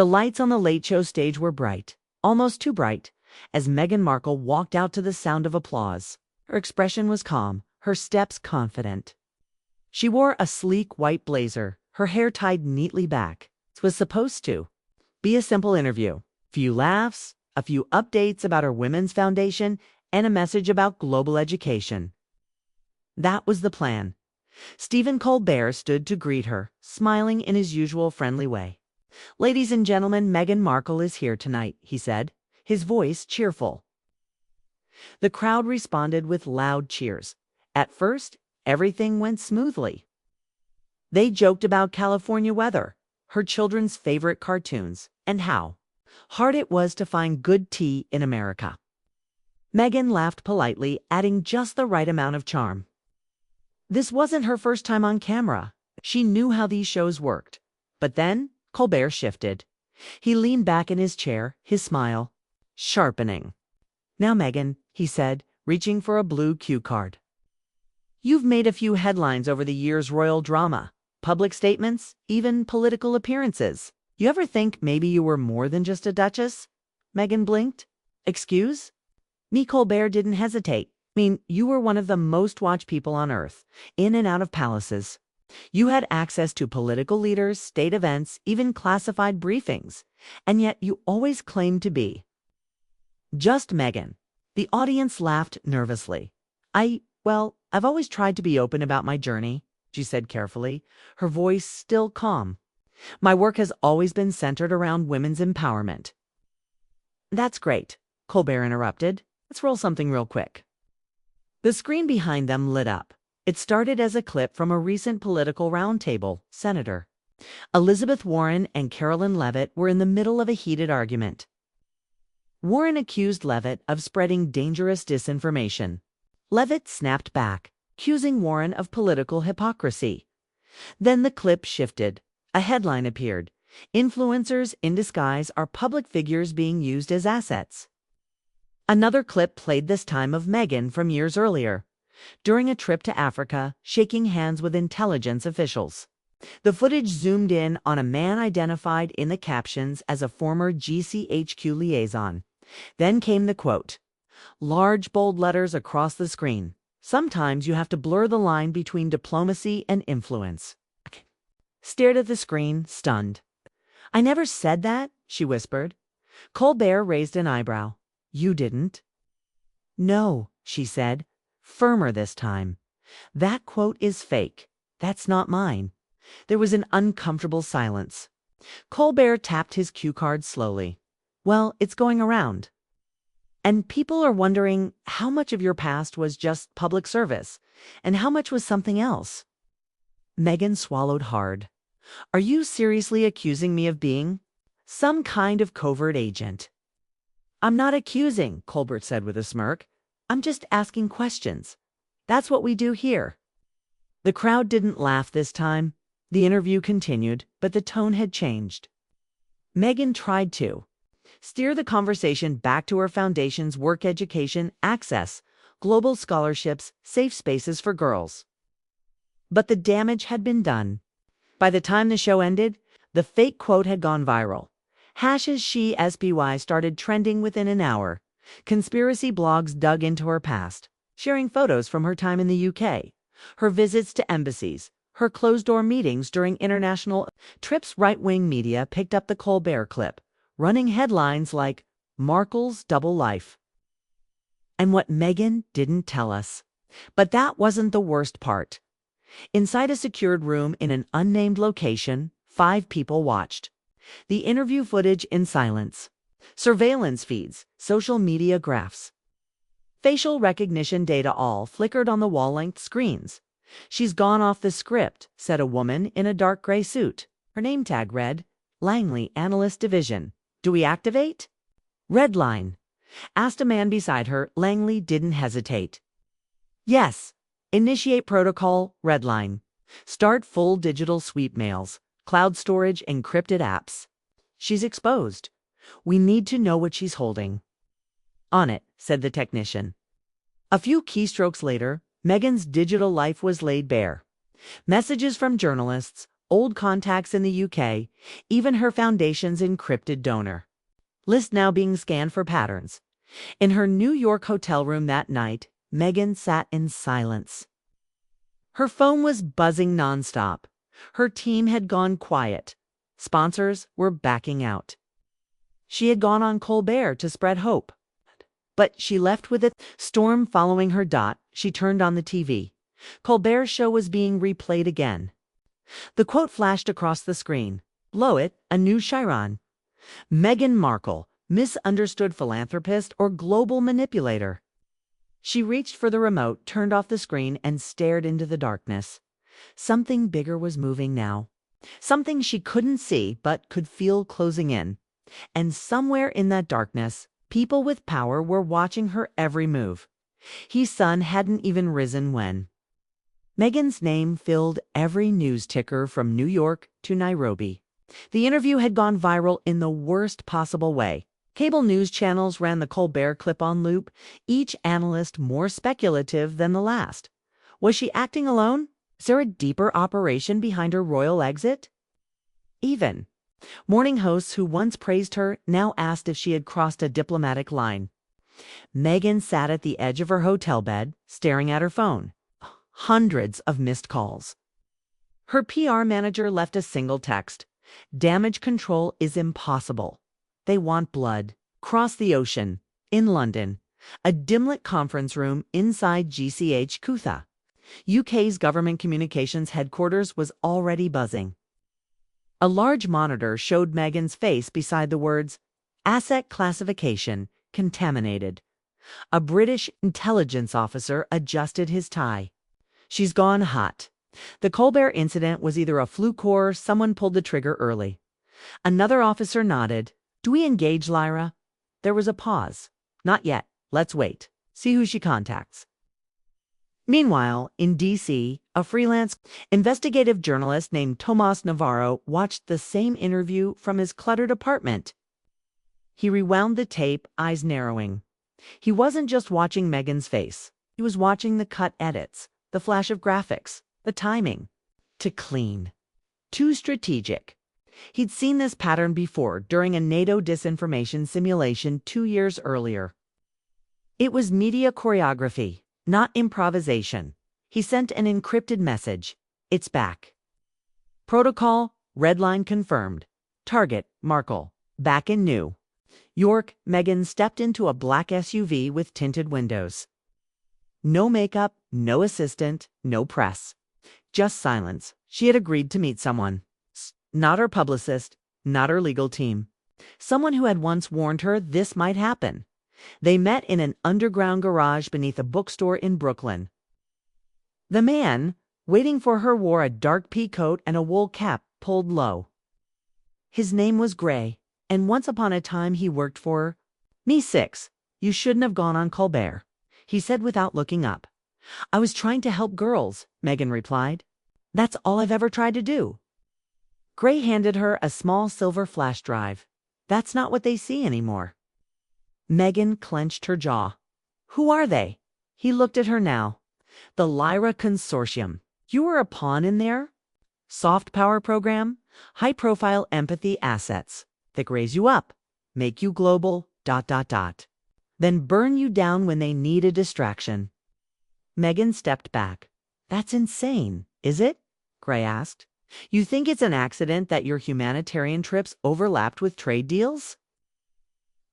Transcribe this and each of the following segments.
The lights on the Late Show stage were bright, almost too bright, as Meghan Markle walked out to the sound of applause. Her expression was calm, her steps confident. She wore a sleek white blazer, her hair tied neatly back. It was supposed to be a simple interview. Few laughs, a few updates about her women's foundation, and a message about global education. That was the plan. Stephen Colbert stood to greet her, smiling in his usual friendly way. "Ladies and gentlemen, Meghan Markle is here tonight," he said, his voice cheerful. The crowd responded with loud cheers. At first, everything went smoothly. They joked about California weather, her children's favorite cartoons, and how hard it was to find good tea in America. Meghan laughed politely, adding just the right amount of charm. This wasn't her first time on camera. She knew how these shows worked. But then Colbert shifted. He leaned back in his chair, his smile sharpening. "Now, Meghan," he said, reaching for a blue cue card. "You've made a few headlines over the years, royal drama, public statements, even political appearances. You ever think maybe you were more than just a duchess?" Meghan blinked. "Excuse?" Me, Colbert didn't hesitate. You were one of the most watched people on earth, in and out of palaces. You had access to political leaders, state events, even classified briefings, and yet you always claimed to be just Meghan. The audience laughed nervously. I've always tried to be open about my journey," she said carefully, her voice still calm. "My work has always been centered around women's empowerment." "That's great," Colbert interrupted. "Let's roll something real quick." The screen behind them lit up. It started as a clip from a recent political roundtable. Senator Elizabeth Warren and Carolyn Leavitt were in the middle of a heated argument. Warren accused Leavitt of spreading dangerous disinformation. Leavitt snapped back, accusing Warren of political hypocrisy. Then the clip shifted. A headline appeared. "Influencers in disguise are public figures being used as assets." Another clip played, this time of Meghan from years earlier, during a trip to Africa, shaking hands with intelligence officials. The footage zoomed in on a man identified in the captions as a former GCHQ liaison. Then came the quote. Large, bold letters across the screen. "Sometimes you have to blur the line between diplomacy and influence." Stared at the screen, stunned. "I never said that," she whispered. Colbert raised an eyebrow. "You didn't?" "No," she said, firmer this time. "That quote is fake. That's not mine." There was an uncomfortable silence. Colbert tapped his cue card slowly. "Well, it's going around. And people are wondering how much of your past was just public service and how much was something else." Meghan swallowed hard. "Are you seriously accusing me of being some kind of covert agent?" "I'm not accusing," Colbert said with a smirk. "I'm just asking questions. That's what we do here." The crowd didn't laugh this time. The interview continued, but the tone had changed. Meghan tried to steer the conversation back to her foundation's work, education, access, global scholarships, safe spaces for girls. But the damage had been done. By the time the show ended, the fake quote had gone viral. #SheSPY started trending within an hour. Conspiracy blogs dug into her past, sharing photos from her time in the UK, her visits to embassies, her closed-door meetings during international trips. Right-wing media picked up the Colbert clip, running headlines like "Markle's Double Life." And what Meghan didn't tell us. But that wasn't the worst part. Inside a secured room in an unnamed location, 5 people watched. The interview footage in silence. Surveillance feeds, social media graphs, facial recognition data all flickered on the wall-length screens. "She's gone off the script," said a woman in a dark gray suit. Her name tag read, "Langley Analyst Division. Do we activate?" "Red line," asked a man beside her. Langley didn't hesitate. "Yes. Initiate protocol, red line. Start full digital sweep mails, cloud storage, encrypted apps. She's exposed. We need to know what she's holding." "On it," said the technician. A few keystrokes later, Meghan's digital life was laid bare. Messages from journalists, old contacts in the UK, even her foundation's encrypted donor list now being scanned for patterns. In her New York hotel room that night, Meghan sat in silence. Her phone was buzzing nonstop. Her team had gone quiet. Sponsors were backing out. She had gone on Colbert to spread hope. But she left with a storm following her. She turned on the TV. Colbert's show was being replayed again. The quote flashed across the screen. Leavitt, a new Chiron. Meghan Markle, misunderstood philanthropist or global manipulator. She reached for the remote, turned off the screen, and stared into the darkness. Something bigger was moving now. Something she couldn't see but could feel closing in. And somewhere in that darkness, people with power were watching her every move. His sun hadn't even risen when. Meghan's name filled every news ticker from New York to Nairobi. The interview had gone viral in the worst possible way. Cable news channels ran the Colbert clip on loop, each analyst more speculative than the last. Was she acting alone? Is there a deeper operation behind her royal exit? Even morning hosts who once praised her now asked if she had crossed a diplomatic line. Meghan sat at the edge of her hotel bed, staring at her phone. Hundreds of missed calls. Her PR manager left a single text. Damage control is impossible. They want blood. Cross the ocean. In London. A dim-lit conference room inside GCH Kutha. UK's government communications headquarters was already buzzing. A large monitor showed Meghan's face beside the words, Asset classification, contaminated. A British intelligence officer adjusted his tie. She's gone hot. The Colbert incident was either a fluke or someone pulled the trigger early. Another officer nodded. Do we engage, Lyra? There was a pause. Not yet. Let's wait. See who she contacts. Meanwhile, in D.C., a freelance investigative journalist named Tomas Navarro watched the same interview from his cluttered apartment. He rewound the tape, eyes narrowing. He wasn't just watching Meghan's face. He was watching the cut edits, the flash of graphics, the timing. Too clean. Too strategic. He'd seen this pattern before during a NATO disinformation simulation 2 years earlier. It was media choreography, not improvisation. He sent an encrypted message. It's back. Protocol, red line confirmed. Target, Markle. Back in New York, Meghan stepped into a black SUV with tinted windows. No makeup, no assistant, no press. Just silence. She had agreed to meet someone. Not her publicist, not her legal team. Someone who had once warned her this might happen. They met in an underground garage beneath a bookstore in Brooklyn. The man, waiting for her, wore a dark pea coat and a wool cap pulled low. His name was Gray, and once upon a time he worked for Me 6. You shouldn't have gone on Colbert, he said without looking up. I was trying to help girls, Meghan replied. That's all I've ever tried to do. Gray handed her a small silver flash drive. That's not what they see anymore. Meghan clenched her jaw. Who are they? He looked at her now. The Lyra Consortium. You were a pawn in there? Soft power program? High-profile empathy assets that raise you up, make you global, ... Then burn you down when they need a distraction. Meghan stepped back. That's insane, is it? Gray asked. You think it's an accident that your humanitarian trips overlapped with trade deals?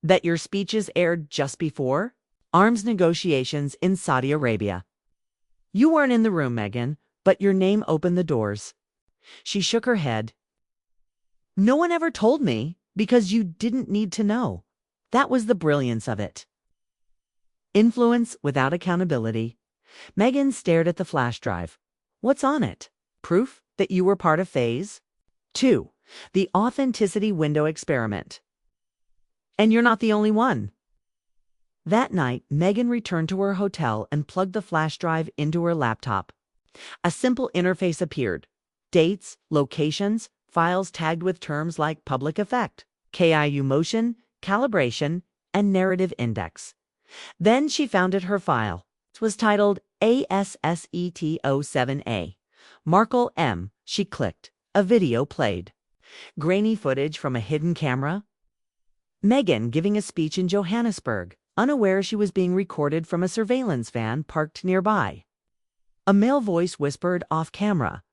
That your speeches aired just before arms negotiations in Saudi Arabia? You weren't in the room, Meghan, but your name opened the doors. She shook her head. No one ever told me, because you didn't need to know. That was the brilliance of it. Influence without accountability. Meghan stared at the flash drive. What's on it? Proof that you were part of Phase 2, the authenticity window experiment. And you're not the only one. That night, Meghan returned to her hotel and plugged the flash drive into her laptop. A simple interface appeared. Dates, locations, files tagged with terms like public effect, KIU motion, calibration, and narrative index. Then she found her file. It was titled ASSET07A. Markle M. She clicked. A video played. Grainy footage from a hidden camera. Megan giving a speech in Johannesburg, unaware she was being recorded from a surveillance van parked nearby. A male voice whispered off camera.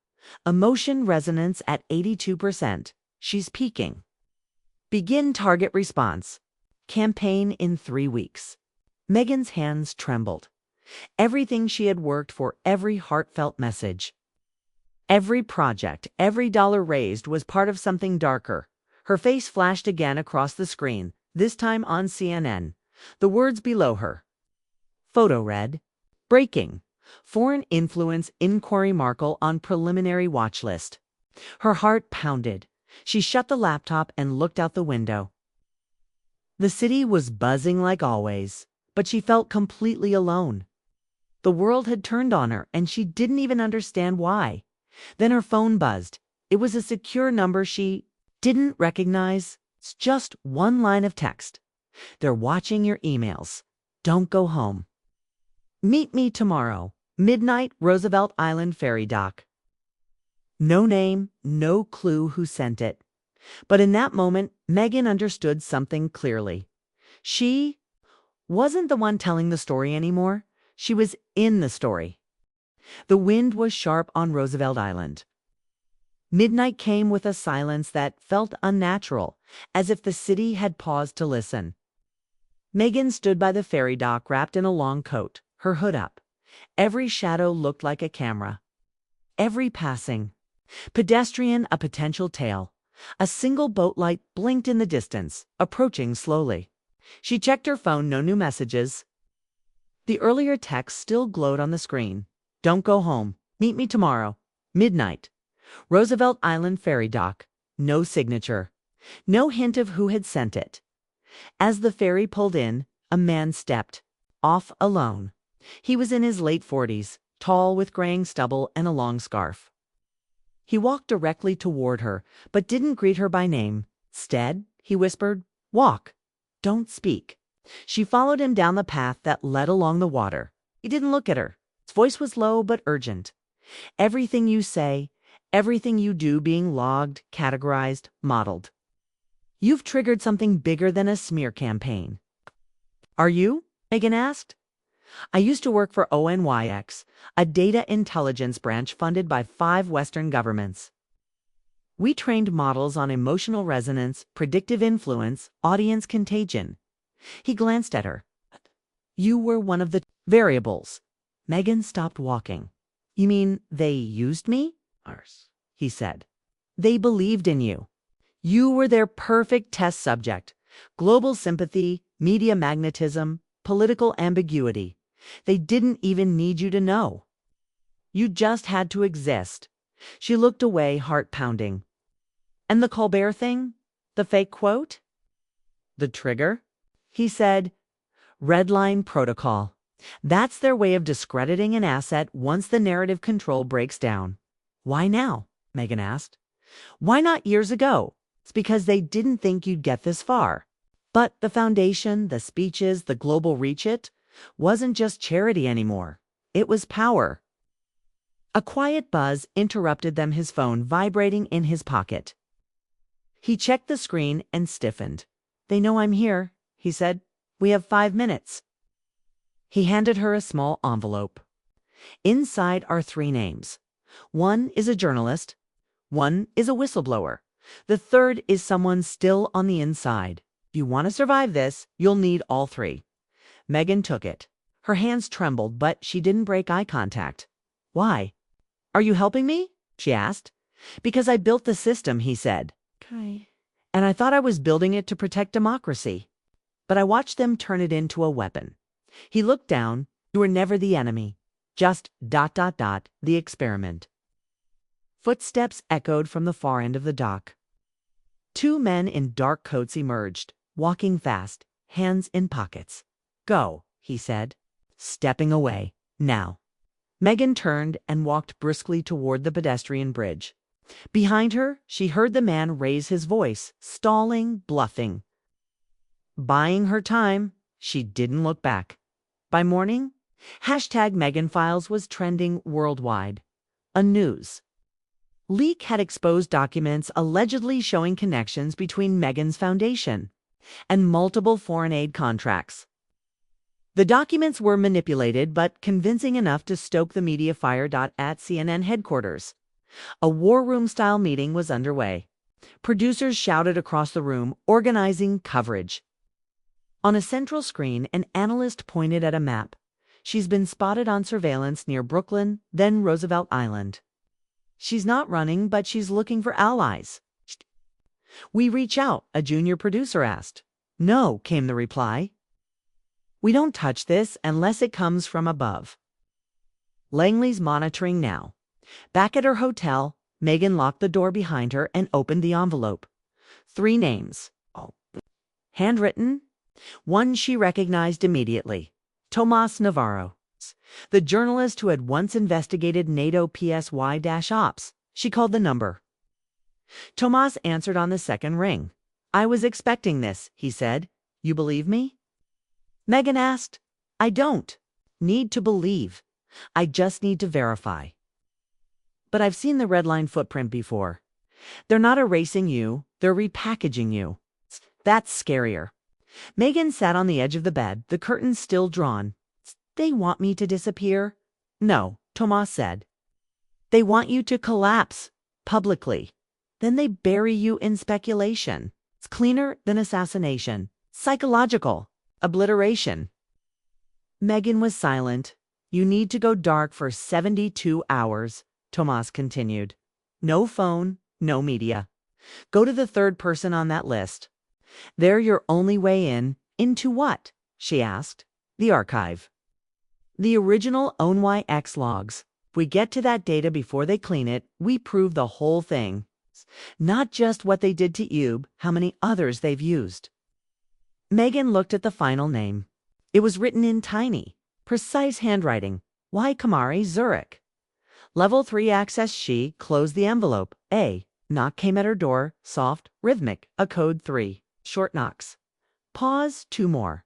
Emotion resonance at 82%. She's peaking. Begin target response. Campaign in 3 weeks. Megan's hands trembled. Everything she had worked for, every heartfelt message. Every project, every dollar raised was part of something darker. Her face flashed again across the screen, this time on CNN. The words below her. Photo read, Breaking. Foreign influence inquiry Markle on preliminary watch list. Her heart pounded. She shut the laptop and looked out the window. The city was buzzing like always, but she felt completely alone. The world had turned on her, and she didn't even understand why. Then her phone buzzed. It was a secure number she didn't recognize. It's just one line of text. They're watching your emails. Don't go home. Meet me tomorrow. Midnight, Roosevelt Island ferry dock. No name, no clue who sent it. But in that moment, Megan understood something clearly. She wasn't the one telling the story anymore. She was in the story. The wind was sharp on Roosevelt Island. Midnight came with a silence that felt unnatural, as if the city had paused to listen. Megan stood by the ferry dock wrapped in a long coat, her hood up. Every shadow looked like a camera. Every passing pedestrian a potential tail. A single boat light blinked in the distance, approaching slowly. She checked her phone, no new messages. The earlier text still glowed on the screen. Don't go home. Meet me tomorrow. Midnight. Roosevelt Island ferry dock. No signature. No hint of who had sent it. As the ferry pulled in, a man stepped off alone. He was in his late 40s, tall with graying stubble and a long scarf. He walked directly toward her, but didn't greet her by name. Instead, he whispered, Walk. Don't speak. She followed him down the path that led along the water. He didn't look at her. His voice was low but urgent. Everything you say, everything you do being logged, categorized, modeled. You've triggered something bigger than a smear campaign. Are you? Megan asked. I used to work for ONYX, a data intelligence branch funded by 5 Western governments. We trained models on emotional resonance, predictive influence, audience contagion. He glanced at her. You were one of the variables. Megan stopped walking. You mean they used me? He said. They believed in you. You were their perfect test subject. Global sympathy, media magnetism, political ambiguity. They didn't even need you to know. You just had to exist. She looked away, heart pounding. And the Colbert thing? The fake quote? The trigger? He said, Red line protocol. That's their way of discrediting an asset once the narrative control breaks down. Why now? Megan asked. Why not years ago? It's because they didn't think you'd get this far. But the foundation, the speeches, the global reach, it wasn't just charity anymore. It was power. A quiet buzz interrupted them, his phone vibrating in his pocket. He checked the screen and stiffened. They know I'm here, he said. We have 5 minutes. He handed her a small envelope. Inside are 3 names. One is a journalist. One is a whistleblower. The third is someone still on the inside. If you want to survive this, you'll need all 3. Megan took it. Her hands trembled, but she didn't break eye contact. Why? Are you helping me? She asked. Because I built the system, he said. Okay. And I thought I was building it to protect democracy. But I watched them turn it into a weapon. He looked down. You were never the enemy. Just ... the experiment. Footsteps echoed from the far end of the dock. 2 men in dark coats emerged, walking fast, hands in pockets. Go, he said, stepping away. Now. Megan turned and walked briskly toward the pedestrian bridge. Behind her, she heard the man raise his voice, stalling, bluffing. Buying her time, she didn't look back. By morning, #MeganFiles was trending worldwide. A news Leak had exposed documents allegedly showing connections between Meghan's foundation and multiple foreign aid contracts. The documents were manipulated but convincing enough to stoke the media fire. At CNN headquarters, a war room-style meeting was underway. Producers shouted across the room, organizing coverage. On a central screen, an analyst pointed at a map. She's been spotted on surveillance near Brooklyn, then Roosevelt Island. She's not running, but she's looking for allies. We reach out, a junior producer asked. No, came the reply. We don't touch this unless it comes from above. Langley's monitoring now. Back at her hotel, Meghan locked the door behind her and opened the envelope. 3 names. Handwritten. One she recognized immediately. Tomas Navarro, the journalist who had once investigated NATO PSY-ops. She called the number. Tomas answered on the second ring. I was expecting this, he said. You believe me? Meghan asked. I don't need to believe. I just need to verify. But I've seen the red line footprint before. They're not erasing you, they're repackaging you. That's scarier. Meghan sat on the edge of the bed, the curtains still drawn. They want me to disappear? No, Tomas said. They want you to collapse, publicly. Then they bury you in speculation. It's cleaner than assassination. Psychological. Obliteration. Meghan was silent. You need to go dark for 72 hours, Tomas continued. No phone, no media. Go to the third person on that list. They're your only way in. Into what? She asked. The archive. The original ONYX logs. If we get to that data before they clean it, we prove the whole thing. Not just what they did to Ube, how many others they've used. Meghan looked at the final name. It was written in tiny, precise handwriting. Y. Kamari, Zurich. Level 3 access. She closed the envelope. A knock came at her door, soft, rhythmic, a code 3. Short knocks. Pause, 2 more.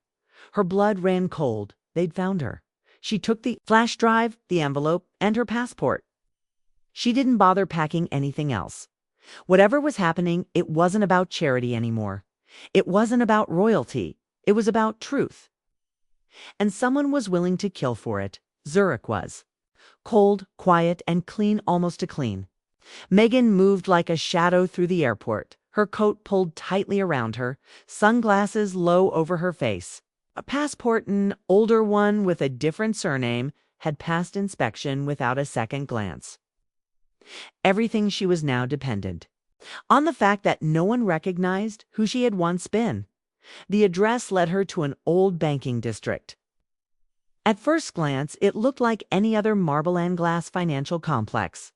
Her blood ran cold. They'd found her. She took the flash drive, the envelope, and her passport. She didn't bother packing anything else. Whatever was happening, it wasn't about charity anymore. It wasn't about royalty. It was about truth. And someone was willing to kill for it. Zurich was. Cold, quiet, and clean, almost to clean. Meghan moved like a shadow through the airport, her coat pulled tightly around her, sunglasses low over her face. A passport, an older one with a different surname, had passed inspection without a second glance. Everything she was now dependent on the fact that no one recognized who she had once been. The address led her to an old banking district. At first glance, it looked like any other marble and glass financial complex.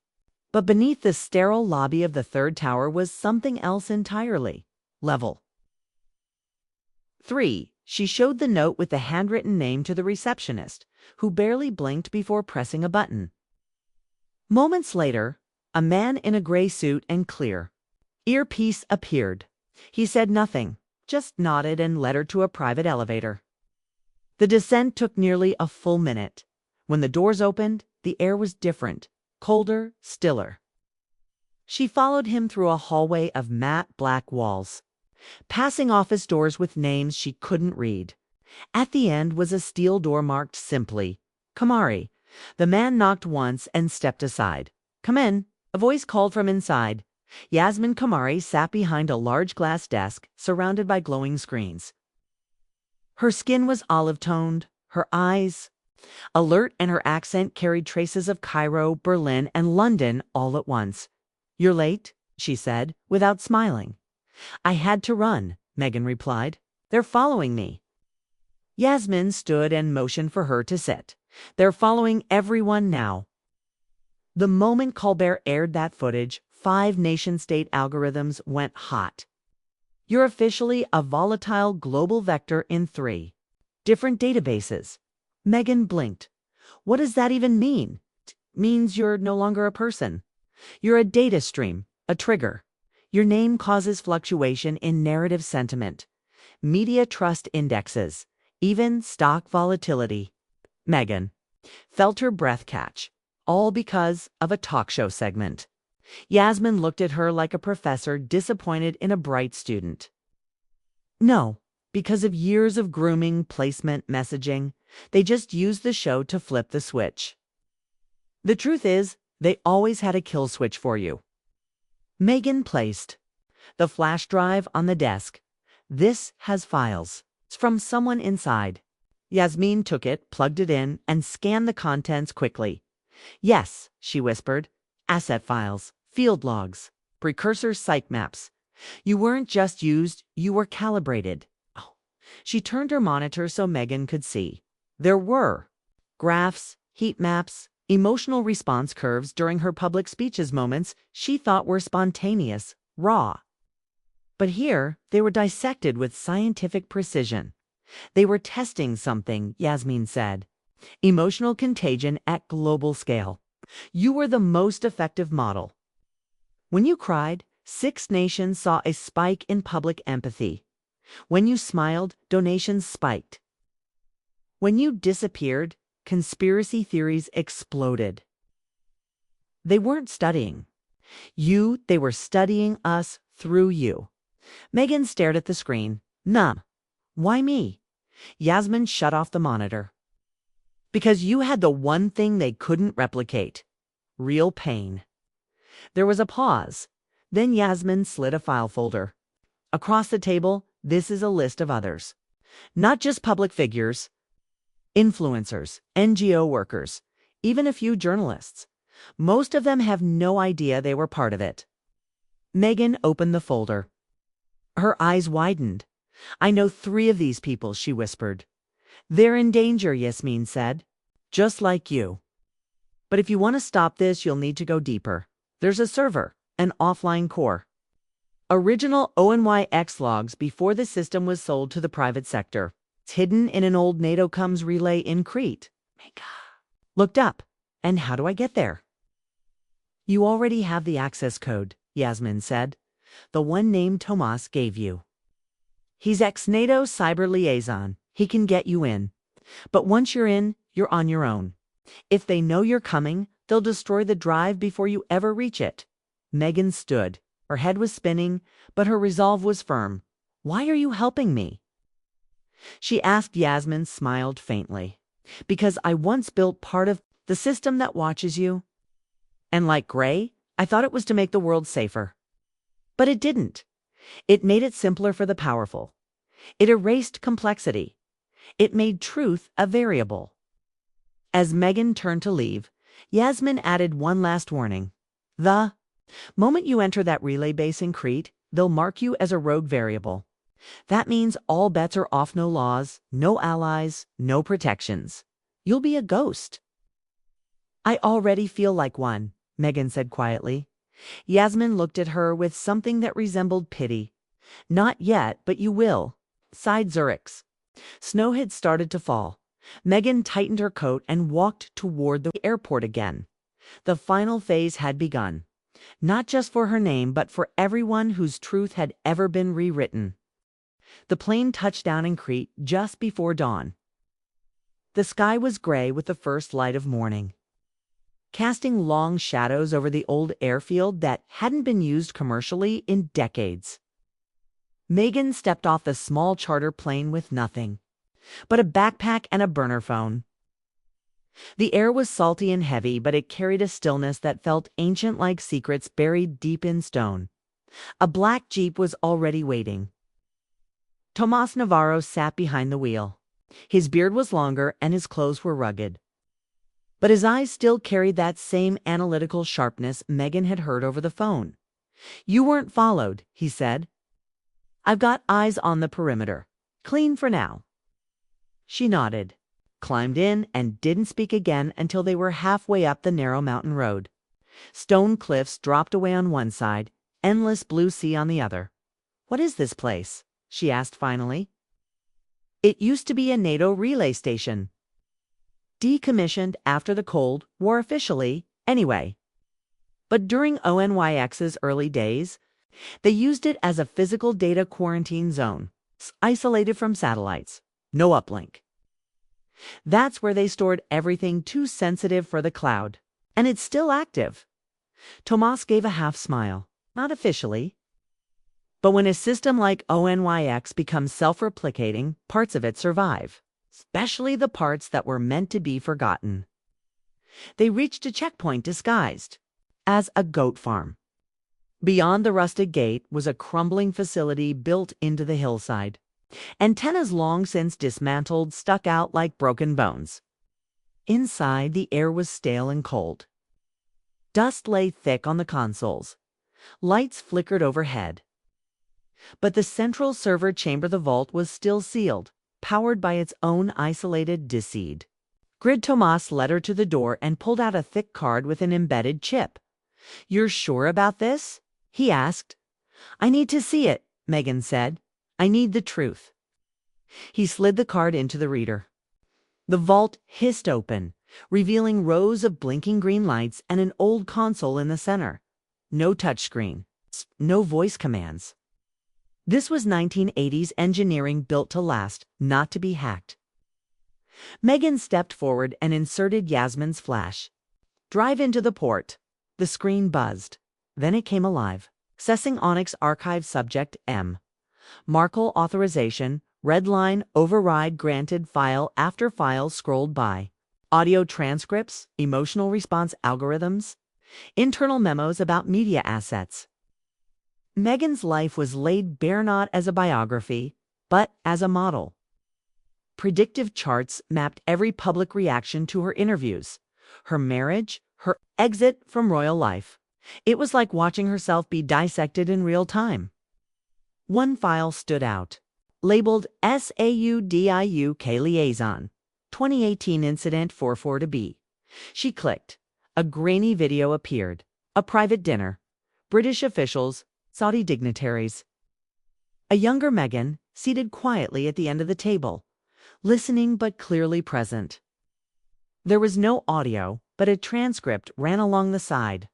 But beneath the sterile lobby of the third tower was something else entirely. Level 3. She showed the note with the handwritten name to the receptionist, who barely blinked before pressing a button. Moments later, a man in a gray suit and clear earpiece appeared. He said nothing, just nodded and led her to a private elevator. The descent took nearly a full minute. When the doors opened, the air was different, colder, stiller. She followed him through a hallway of matte black walls, passing office doors with names she couldn't read. At the end was a steel door marked simply, Kamari. The man knocked once and stepped aside. Come in, a voice called from inside. Yasmin Kamari sat behind a large glass desk surrounded by glowing screens. Her skin was olive-toned, her eyes alert, and her accent carried traces of Cairo, Berlin, and London all at once. You're late, she said, without smiling. I had to run, Meghan replied. They're following me. Yasmin stood and motioned for her to sit. They're following everyone now. The moment Colbert aired that footage, 5 nation-state algorithms went hot. You're officially a volatile global vector in 3 different databases. Meghan blinked. What does that even mean? It means you're no longer a person. You're a data stream, a trigger. Your name causes fluctuation in narrative sentiment, media trust indexes, even stock volatility. Meghan felt her breath catch, all because of a talk show segment. Yasmin looked at her like a professor disappointed in a bright student. No, because of years of grooming, placement, messaging, they just used the show to flip the switch. The truth is, they always had a kill switch for you. Megan placed the flash drive on the desk. This has files. It's from someone inside. Yasmin took it, plugged it in, and scanned the contents quickly. Yes, she whispered. Asset files, field logs, precursor site maps. You weren't just used, you were calibrated. Oh. She turned her monitor so Megan could see. There were graphs, heat maps, emotional response curves during her public speeches moments she thought were spontaneous, raw. But here, they were dissected with scientific precision. They were testing something, Yasmin said. Emotional contagion at global scale. You were the most effective model. When you cried, 6 nations saw a spike in public empathy. When you smiled, donations spiked. When you disappeared, conspiracy theories exploded. They weren't studying you, they were studying us through you. Megan stared at the screen, numb. Why me? Yasmin shut off the monitor. Because you had the one thing they couldn't replicate. Real pain. There was a pause. Then Yasmin slid a file folder. Across the table, this is a list of others. Not just public figures. Influencers, NGO workers, even a few journalists. Most of them have no idea they were part of it. Megan opened the folder. Her eyes widened. I know 3 of these people, she whispered. They're in danger, Yasmin said. Just like you. But if you want to stop this, you'll need to go deeper. There's a server, an offline core. Original ONYX logs before the system was sold to the private sector. It's hidden in an old NATO comms relay in Crete. Mega. Looked up. And how do I get there? You already have the access code, Yasmin said. The one named Tomas gave you. He's ex-NATO cyber liaison. He can get you in. But once you're in, you're on your own. If they know you're coming, they'll destroy the drive before you ever reach it. Megan stood. Her head was spinning, but her resolve was firm. Why are you helping me? She asked. Yasmin smiled faintly. Because I once built part of the system that watches you. And like Gray, I thought it was to make the world safer. But it didn't. It made it simpler for the powerful. It erased complexity. It made truth a variable. As Megan turned to leave, Yasmin added one last warning. The moment you enter that relay base in Crete, they'll mark you as a rogue variable. That means all bets are off. No laws, no allies, no protections. You'll be a ghost. I already feel like one, Megan said quietly. Yasmin looked at her with something that resembled pity. Not yet, but you will, sighed Zurich's. Snow had started to fall. Megan tightened her coat and walked toward the airport again. The final phase had begun. Not just for her name, but for everyone whose truth had ever been rewritten. The plane touched down in Crete just before dawn. The sky was gray with the first light of morning, casting long shadows over the old airfield that hadn't been used commercially in decades. Megan stepped off the small charter plane with nothing but a backpack and a burner phone. The air was salty and heavy, but it carried a stillness that felt ancient, like secrets buried deep in stone. A black Jeep was already waiting. Tomas Navarro sat behind the wheel. His beard was longer and his clothes were rugged. But his eyes still carried that same analytical sharpness Megan had heard over the phone. You weren't followed, he said. I've got eyes on the perimeter. Clean for now. She nodded, climbed in, and didn't speak again until they were halfway up the narrow mountain road. Stone cliffs dropped away on one side, endless blue sea on the other. What is this place? She asked finally. It used to be a NATO relay station. Decommissioned after the Cold War officially, anyway. But during ONYX's early days, they used it as a physical data quarantine zone, isolated from satellites, no uplink. That's where they stored everything too sensitive for the cloud, and it's still active. Tomas gave a half smile. Not officially. But when a system like ONYX becomes self-replicating, parts of it survive, especially the parts that were meant to be forgotten. They reached a checkpoint disguised as a goat farm. Beyond the rusted gate was a crumbling facility built into the hillside. Antennas long since dismantled stuck out like broken bones. Inside, the air was stale and cold. Dust lay thick on the consoles. Lights flickered overhead. But the central server chamber, the vault, was still sealed, powered by its own isolated diseed. Grid Tomas led her to the door and pulled out a thick card with an embedded chip. "You're sure about this?" he asked. "I need to see it," Megan said. "I need the truth." He slid the card into the reader. The vault hissed open, revealing rows of blinking green lights and an old console in the center. No touchscreen, no voice commands. This was 1980s engineering built to last, not to be hacked. Megan stepped forward and inserted Yasmin's flash. "Drive into the port." The screen buzzed. Then it came alive. "Accessing Onyx Archive Subject M. Markle authorization. Red line override granted." File after file scrolled by. Audio transcripts, emotional response algorithms, internal memos about media assets. Megan's life was laid bare, not as a biography, but as a model. Predictive charts mapped every public reaction to her interviews, her marriage, her exit from royal life. It was like watching herself be dissected in real time. One file stood out, labeled SAUDIUK Liaison, 2018 Incident 44-B. She clicked. A grainy video appeared. A private dinner. British officials, Saudi dignitaries. A younger Megan, seated quietly at the end of the table, listening but clearly present. There was no audio, but a transcript ran along the side.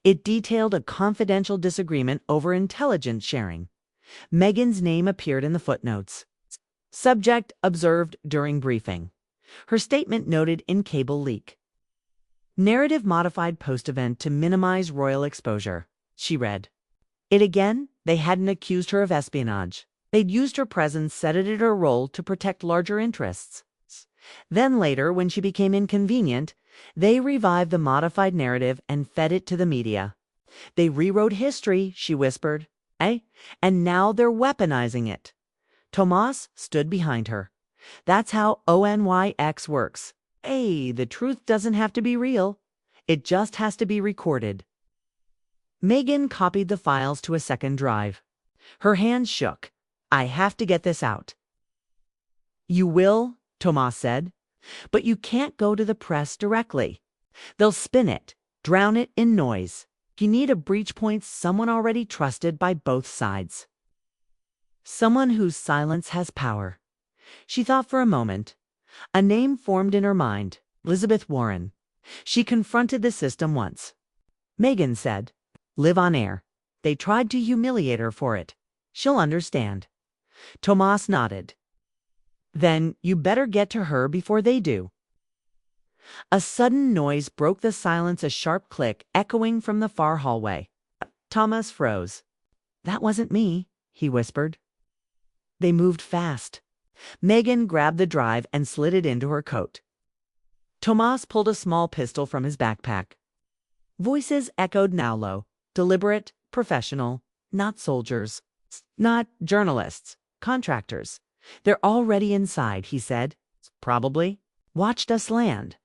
It detailed a confidential disagreement over intelligence sharing. Megan's name appeared in the footnotes. Subject observed during briefing. Her statement noted in cable leak. Narrative modified post-event to minimize royal exposure, she read. It again, they hadn't accused her of espionage. They'd used her presence, set it at her role to protect larger interests. Then later, when she became inconvenient, they revived the modified narrative and fed it to the media. They rewrote history, she whispered. And now they're weaponizing it. Tomas stood behind her. That's how ONYX works. The truth doesn't have to be real. It just has to be recorded. Megan copied the files to a second drive. Her hands shook. "I have to get this out." "You will," Tomas said. "But you can't go to the press directly. They'll spin it, drown it in noise. You need a breach point, someone already trusted by both sides. Someone whose silence has power." She thought for a moment. A name formed in her mind, Elizabeth Warren. She confronted the system once. Megan said, "Live on air." They tried to humiliate her for it. She'll understand. Tomas nodded. "Then you better get to her before they do." A sudden noise broke the silence, a sharp click echoing from the far hallway. Thomas froze. "That wasn't me," he whispered. They moved fast. Megan grabbed the drive and slid it into her coat. Tomas pulled a small pistol from his backpack. Voices echoed now low, deliberate, professional, not soldiers, not journalists, contractors. "They're already inside," he said. "Probably watched us land."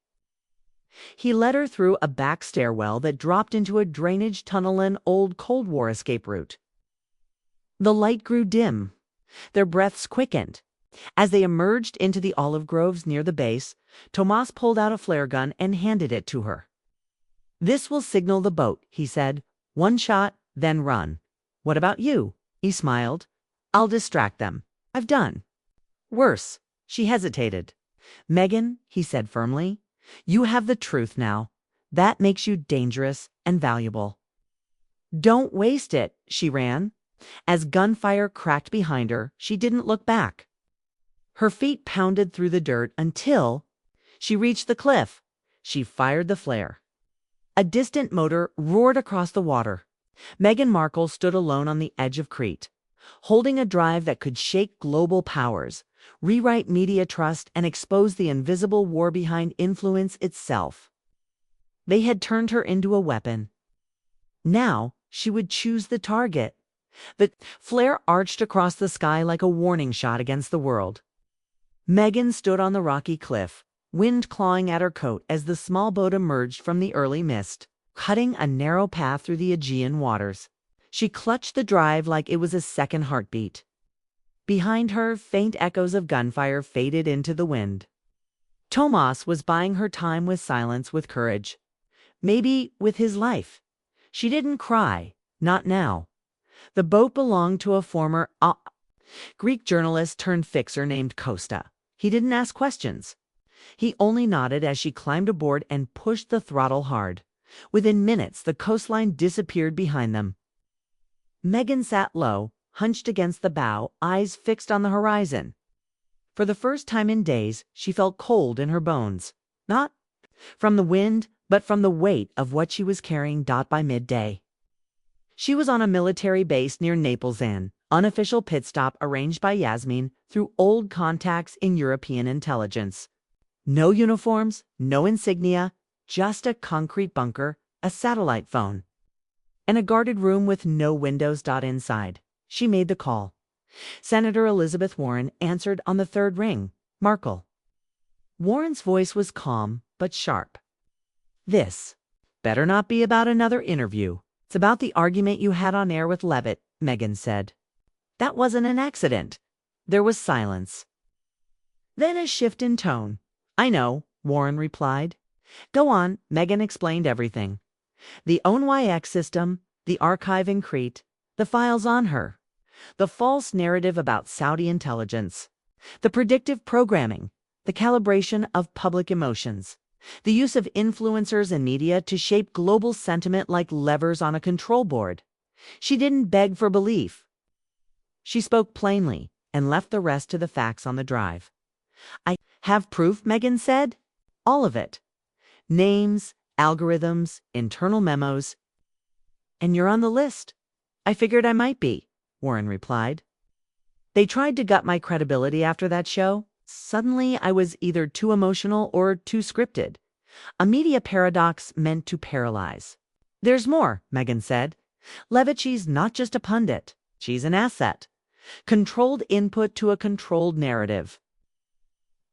He led her through a back stairwell that dropped into a drainage tunnel, an old Cold War escape route. The light grew dim. Their breaths quickened. As they emerged into the olive groves near the base, Tomas pulled out a flare gun and handed it to her. "This will signal the boat," he said. "One shot, then run." "What about you?" He smiled. "I'll distract them. I've done worse." She hesitated. "Megan," he said firmly, "you have the truth now. That makes you dangerous and valuable." "Don't waste it," she ran. As gunfire cracked behind her, she didn't look back. Her feet pounded through the dirt until she reached the cliff. She fired the flare. A distant motor roared across the water. Meghan Markle stood alone on the edge of Crete, holding a drive that could shake global powers, rewrite media trust, and expose the invisible war behind influence itself. They had turned her into a weapon. Now she would choose the target. The flare arched across the sky like a warning shot against the world. Meghan stood on the rocky cliff, wind clawing at her coat as the small boat emerged from the early mist, cutting a narrow path through the Aegean waters. She clutched the drive like it was a second heartbeat. Behind her, faint echoes of gunfire faded into the wind. Tomas was buying her time with silence, with courage. Maybe with his life. She didn't cry. Not now. The boat belonged to a former Greek journalist turned fixer named Costa. He didn't ask questions. He only nodded as she climbed aboard and pushed the throttle hard. Within minutes, the coastline disappeared behind them. Meghan sat low, hunched against the bow, eyes fixed on the horizon. For the first time in days, she felt cold in her bones. Not from the wind, but from the weight of what she was carrying. By midday, she was on a military base near Naples, an unofficial pit stop arranged by Yasmin through old contacts in European intelligence. No uniforms, no insignia, just a concrete bunker, a satellite phone, and a guarded room with no windows. Inside, she made the call. Senator Elizabeth Warren answered on the third ring. Markle. Warren's voice was calm but sharp. This better not be about another interview. It's about the argument you had on air with Leavitt, Meghan said. That wasn't an accident. There was silence. Then a shift in tone. I know, Warren replied. Go on. Meghan explained everything. The ONYX system, the archive in Crete, the files on her, the false narrative about Saudi intelligence, the predictive programming, the calibration of public emotions, the use of influencers and media to shape global sentiment like levers on a control board. She didn't beg for belief. She spoke plainly and left the rest to the facts on the drive. I have proof, Meghan said. All of it. Names, algorithms, internal memos. And you're on the list. I figured I might be, Warren replied. They tried to gut my credibility after that show. Suddenly, I was either too emotional or too scripted. A media paradox meant to paralyze. There's more, Meghan said. Leavitt, she's not just a pundit. She's an asset. Controlled input to a controlled narrative.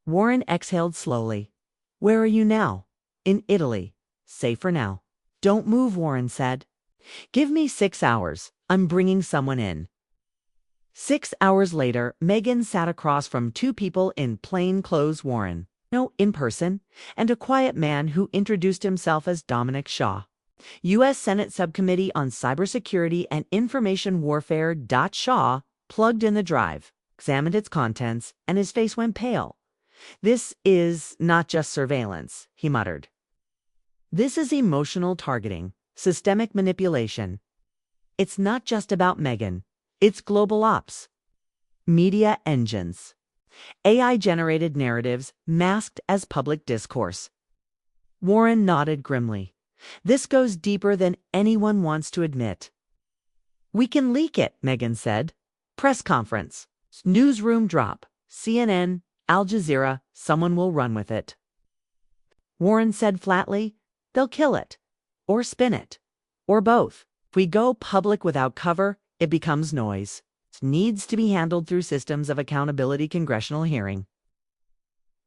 Warren exhaled slowly. Where are you now? In Italy. Safe for now. Don't move, Warren said. Give me 6 hours. I'm bringing someone in. 6 hours later, Meghan sat across from two people in plain clothes, Warren, no, in person, and a quiet man who introduced himself as Dominic Shaw, U.S. Senate Subcommittee on Cybersecurity and Information Warfare. Shaw plugged in the drive, examined its contents, and his face went pale. This is not just surveillance, he muttered. This is emotional targeting, systemic manipulation. It's not just about Meghan. It's global ops. Media engines. AI-generated narratives masked as public discourse. Warren nodded grimly. This goes deeper than anyone wants to admit. We can leak it, Meghan said. Press conference. Newsroom drop. CNN, Al Jazeera, someone will run with it. Warren said flatly, they'll kill it. Or spin it. Or both. If we go public without cover, it becomes noise. It needs to be handled through systems of accountability, congressional hearing.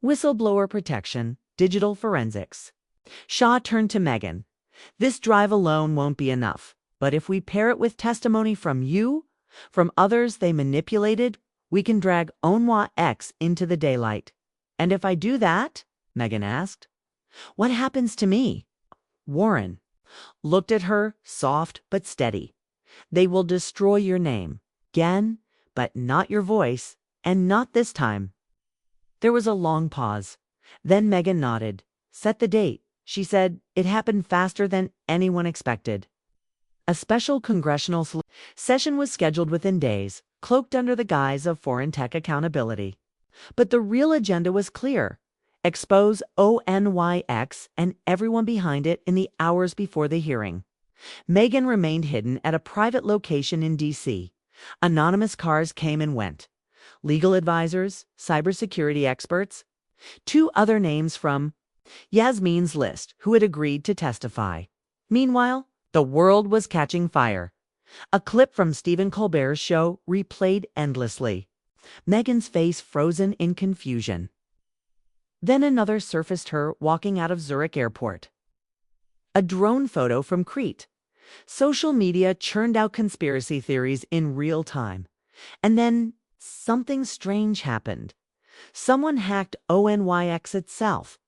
Whistleblower protection, digital forensics. Shaw turned to Meghan. This drive alone won't be enough, but if we pair it with testimony from you, from others they manipulated, we can drag ONYX into the daylight. And if I do that, Meghan asked, what happens to me? Warren looked at her, soft but steady. They will destroy your name, again, but not your voice, and not this time. There was a long pause. Then Meghan nodded. Set the date. She said it happened faster than anyone expected. A special congressional session was scheduled within days, cloaked under the guise of foreign tech accountability. But the real agenda was clear. expose ONYX and everyone behind it in the hours before the hearing. Meghan remained hidden at a private location in D.C. Anonymous cars came and went. Legal advisors, cybersecurity experts, 2 other names from Yasmin's list who had agreed to testify. Meanwhile, the world was catching fire. A clip from Stephen Colbert's show replayed endlessly. Meghan's face frozen in confusion. Then another surfaced her walking out of Zurich airport. A drone photo from Crete. Social media churned out conspiracy theories in real time. And then something strange happened. Someone hacked ONYX itself.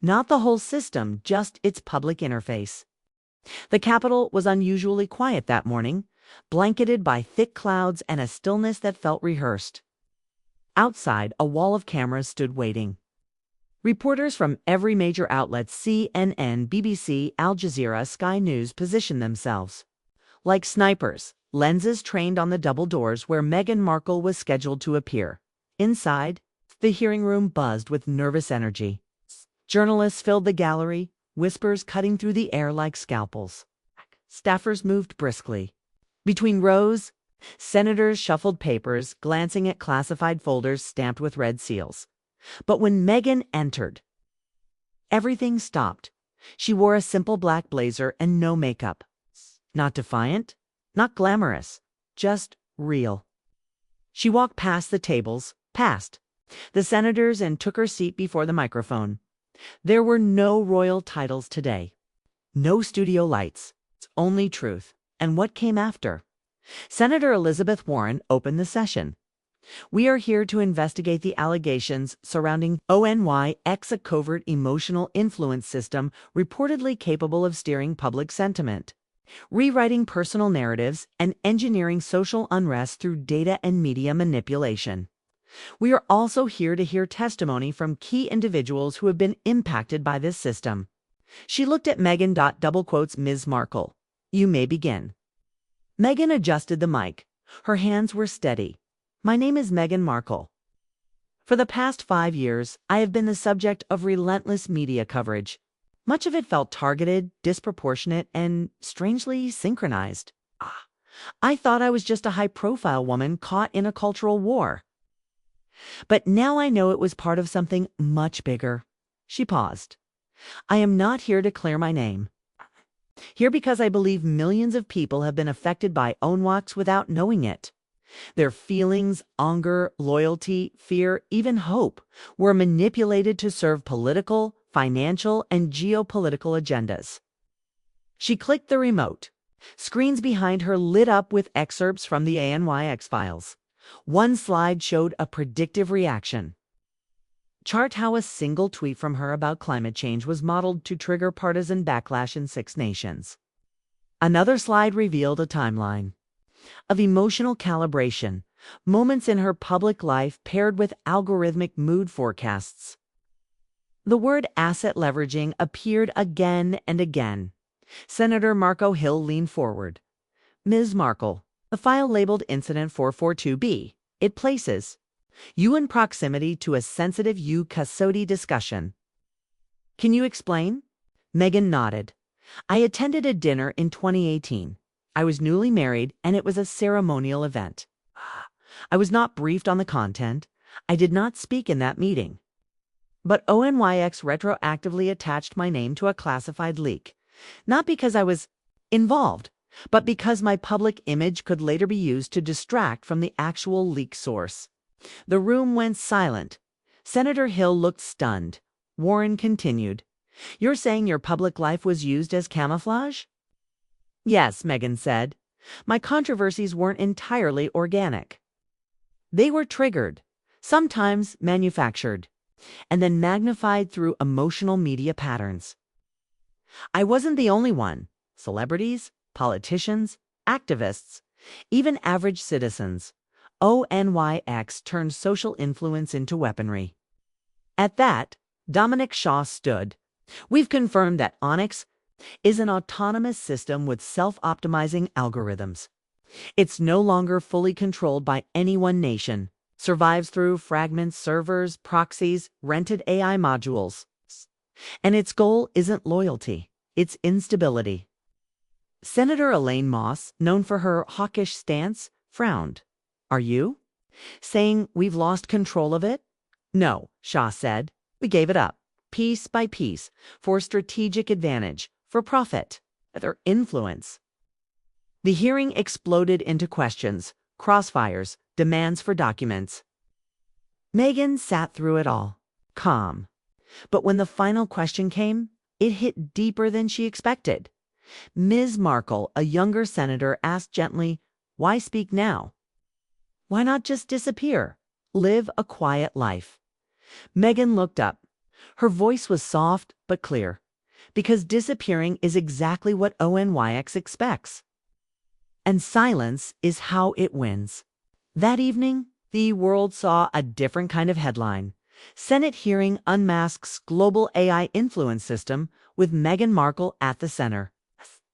Not the whole system, just its public interface. The Capitol was unusually quiet that morning, blanketed by thick clouds and a stillness that felt rehearsed. Outside, a wall of cameras stood waiting. Reporters from every major outlet, CNN, BBC, Al Jazeera, Sky News, positioned themselves. Like snipers, lenses trained on the double doors where Meghan Markle was scheduled to appear. Inside, the hearing room buzzed with nervous energy. Journalists filled the gallery, whispers cutting through the air like scalpels. Staffers moved briskly. Between rows, senators shuffled papers, glancing at classified folders stamped with red seals. But when Meghan entered, everything stopped. She wore a simple black blazer and no makeup. Not defiant, not glamorous, just real. She walked past the tables, past the senators, and took her seat before the microphone. There were no royal titles today. No studio lights. Only truth. And what came after? Senator Elizabeth Warren opened the session. We are here to investigate the allegations surrounding ONYX, a covert emotional influence system reportedly capable of steering public sentiment, rewriting personal narratives, and engineering social unrest through data and media manipulation. We are also here to hear testimony from key individuals who have been impacted by this system. She looked at Meghan. Ms. Markle, you may begin. Meghan adjusted the mic. Her hands were steady. My name is Meghan Markle. For the past 5 years, I have been the subject of relentless media coverage. Much of it felt targeted, disproportionate, and strangely synchronized. I thought I was just a high-profile woman caught in a cultural war. But now I know it was part of something much bigger. She paused. I am not here to clear my name. Here because I believe millions of people have been affected by ONYX without knowing it. Their feelings, anger, loyalty, fear, even hope were manipulated to serve political, financial, and geopolitical agendas. She clicked the remote. Screens behind her lit up with excerpts from the ONYX files. One slide showed a predictive reaction. Chart how a single tweet from her about climate change was modeled to trigger partisan backlash in 6 nations. Another slide revealed a timeline of emotional calibration, moments in her public life paired with algorithmic mood forecasts. The word asset leveraging appeared again and again. Senator Marco Hill leaned forward. Ms. Markle, the file labeled Incident 442B, it places you in proximity to a sensitive custody discussion. Can you explain? Meghan nodded. I attended a dinner in 2018. I was newly married, and it was a ceremonial event. I was not briefed on the content. I did not speak in that meeting. But ONYX retroactively attached my name to a classified leak, not because I was involved, but because my public image could later be used to distract from the actual leak source. The room went silent. Senator Hill looked stunned. Warren continued. You're saying your public life was used as camouflage? Yes, Meghan said. My controversies weren't entirely organic. They were triggered, sometimes manufactured, and then magnified through emotional media patterns. I wasn't the only one. Celebrities, politicians, activists, even average citizens. ONYX turned social influence into weaponry. At that, Dominic Shaw stood. We've confirmed that ONYX is an autonomous system with self-optimizing algorithms. It's no longer fully controlled by any one nation. survives through fragments, servers, proxies, rented AI modules. And its goal isn't loyalty, it's instability. Senator Elaine Moss, known for her hawkish stance, frowned. Are you? Saying we've lost control of it? No, Shah said. We gave it up, piece by piece, for strategic advantage, for profit, for influence. The hearing exploded into questions, crossfires, demands for documents. Meghan sat through it all, calm. But when the final question came, it hit deeper than she expected. Ms. Markle, a younger senator, asked gently, "Why speak now? Why not just disappear? Live a quiet life?" Meghan looked up. Her voice was soft but clear, because disappearing is exactly what ONYX expects. And silence is how it wins. That evening, the world saw a different kind of headline. Senate hearing unmasks global AI influence system with Meghan Markle at the center.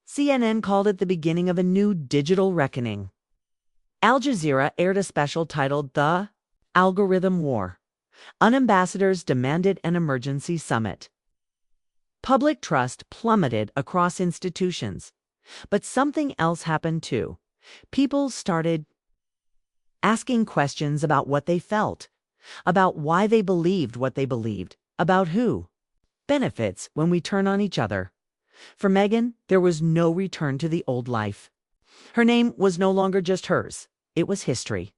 CNN called it the beginning of a new digital reckoning. Al Jazeera aired a special titled The Algorithm War. Unambassadors demanded an emergency summit. Public trust plummeted across institutions. But something else happened too. People started asking questions about what they felt, about why they believed what they believed, about who benefits when we turn on each other. For Meghan, there was no return to the old life. Her name was no longer just hers. It was history.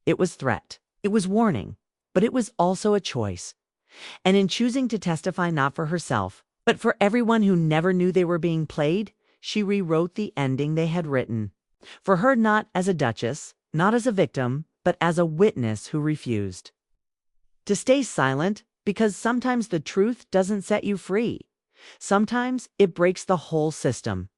It was threat. It was warning. But it was also a choice. And in choosing to testify not for herself, but for everyone who never knew they were being played, she rewrote the ending they had written. For her, not as a duchess, not as a victim, but as a witness who refused to stay silent, because sometimes the truth doesn't set you free. Sometimes it breaks the whole system.